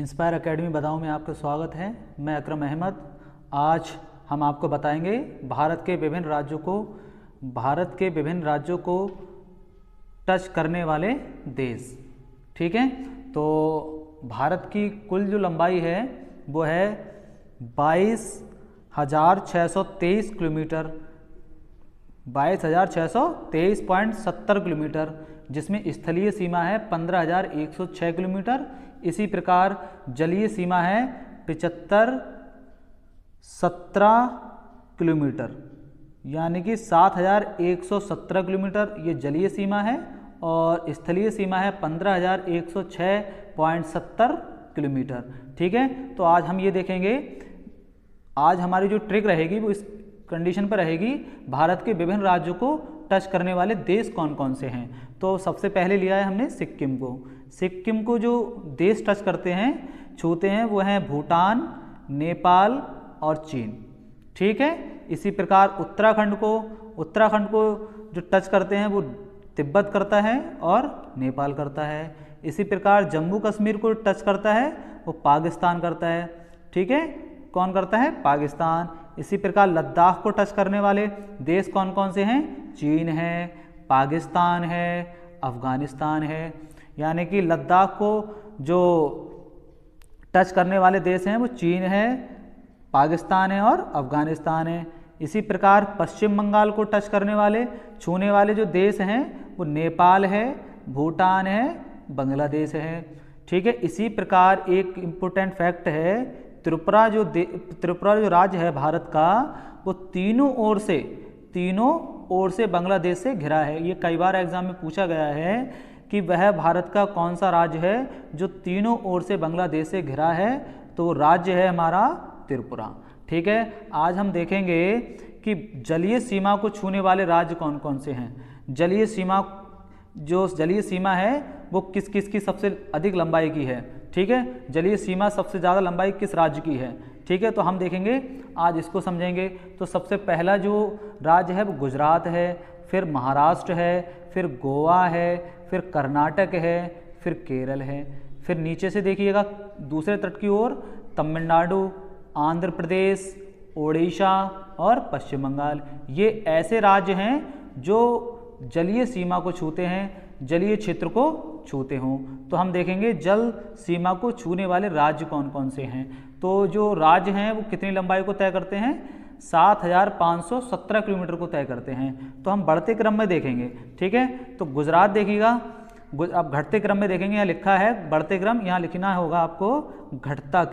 Inspire academy Badaun में आपका स्वागत है। मैं अकरम अहमद। आज हम आपको बताएंगे भारत के विभिन्न राज्यों को टच करने वाले देश। ठीक है, तो भारत की कुल जो लंबाई है वो है 22,623 किलोमीटर, 22,623.70 किलोमीटर, जिसमें स्थलीय सीमा है 15,106 किलोमीटर। इसी प्रकार जलीय सीमा है 7517 किलोमीटर, यानी कि 7,117 किलोमीटर ये जलीय सीमा है, और स्थलीय सीमा है 15,106.70 किलोमीटर। ठीक है, तो आज हम ये देखेंगे, आज हमारी जो ट्रिक रहेगी वो इस कंडीशन पर रहेगी, भारत के विभिन्न राज्यों को टच करने वाले देश कौन कौन से हैं। तो सबसे पहले लिया है हमने सिक्किम को। सिक्किम को जो देश टच करते हैं, छूते हैं, वो हैं भूटान, नेपाल और चीन। ठीक है, इसी प्रकार उत्तराखंड को जो टच करते हैं वो तिब्बत करता है और नेपाल करता है। इसी प्रकार जम्मू कश्मीर को टच करता है वो पाकिस्तान करता है। ठीक है, कौन करता है? पाकिस्तान। इसी प्रकार लद्दाख को टच करने वाले देश कौन कौन से हैं? चीन है, पाकिस्तान है, अफगानिस्तान है। यानी कि लद्दाख को जो टच करने वाले देश हैं वो चीन है, पाकिस्तान है और अफगानिस्तान है। इसी प्रकार पश्चिम बंगाल को टच करने वाले, छूने वाले जो देश हैं वो नेपाल है, भूटान है, बांग्लादेश है। ठीक है, इसी प्रकार एक इम्पोर्टेंट फैक्ट है, त्रिपुरा जो राज्य है भारत का, वो तीनों ओर से बांग्लादेश से घिरा है। ये कई बार एग्जाम में पूछा गया है कि वह भारत का कौन सा राज्य है जो तीनों ओर से बांग्लादेश से घिरा है, तो राज्य है हमारा त्रिपुरा। ठीक है, आज हम देखेंगे कि जलीय सीमा को छूने वाले राज्य कौन कौन से हैं। जलीय सीमा है वो किस किस की सबसे अधिक लंबाई की है। ठीक है, जलीय सीमा सबसे ज़्यादा लंबाई किस राज्य की है। ठीक है, तो हम देखेंगे, आज इसको समझेंगे। तो सबसे पहला जो राज्य है वो गुजरात है, फिर महाराष्ट्र है, फिर गोवा है, फिर कर्नाटक है, फिर केरल है। फिर नीचे से देखिएगा दूसरे तट की ओर तमिलनाडु, आंध्र प्रदेश, ओडिशा और पश्चिम बंगाल। ये ऐसे राज्य हैं जो जलीय सीमा को छूते हैं, जलीय क्षेत्र को छूते हों। तो हम देखेंगे जल सीमा को छूने वाले राज्य कौन कौन से हैं। तो जो राज्य हैं वो कितनी लंबाई को तय करते हैं? 7,517 किलोमीटर को तय करते हैं। तो हम बढ़ते क्रम में देखेंगे। ठीक है, तो गुजरात देखिएगा, अब घटते क्रम में देखेंगे। यहाँ लिखा है बढ़ते क्रम, यहाँ लिखना होगा आपको घटता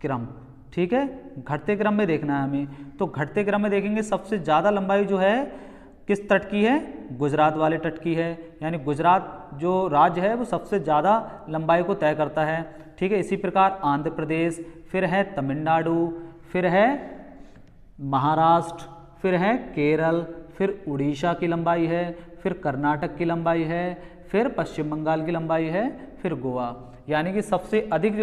क्रम। ठीक है, घटते क्रम में देखना है हमें। तो घटते क्रम में देखेंगे सबसे ज़्यादा लंबाई जो है किस तट की है? गुजरात वाले तट की है। यानी गुजरात जो राज्य है वो सबसे ज़्यादा लंबाई को तय करता है। ठीक है, इसी प्रकार आंध्र प्रदेश, फिर है तमिलनाडु, फिर है महाराष्ट्र, फिर है केरल, फिर उड़ीसा की लंबाई है, फिर कर्नाटक की लंबाई है, फिर पश्चिम बंगाल की लंबाई है, फिर गोवा। यानी कि सबसे अधिक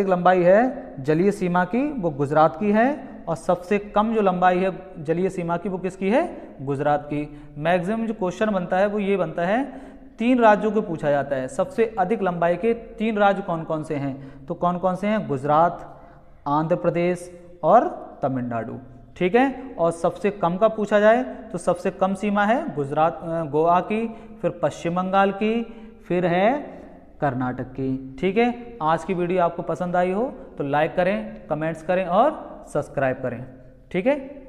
लंबाई है जलीय सीमा की वो गुजरात की है, और सबसे कम जो लंबाई है जलीय सीमा की वो किसकी है? गुजरात की। मैक्सिमम जो क्वेश्चन बनता है वो ये बनता है, 3 राज्यों को पूछा जाता है, सबसे अधिक लंबाई के 3 राज्य कौन कौन से हैं। तो कौन कौन से हैं? गुजरात, आंध्र प्रदेश और तमिलनाडु। ठीक है, और सबसे कम का पूछा जाए तो सबसे कम सीमा है गोवा की, फिर पश्चिम बंगाल की, फिर है कर्नाटक की। ठीक है, आज की वीडियो आपको पसंद आई हो तो लाइक करें, कमेंट्स करें और सब्सक्राइब करें। ठीक है।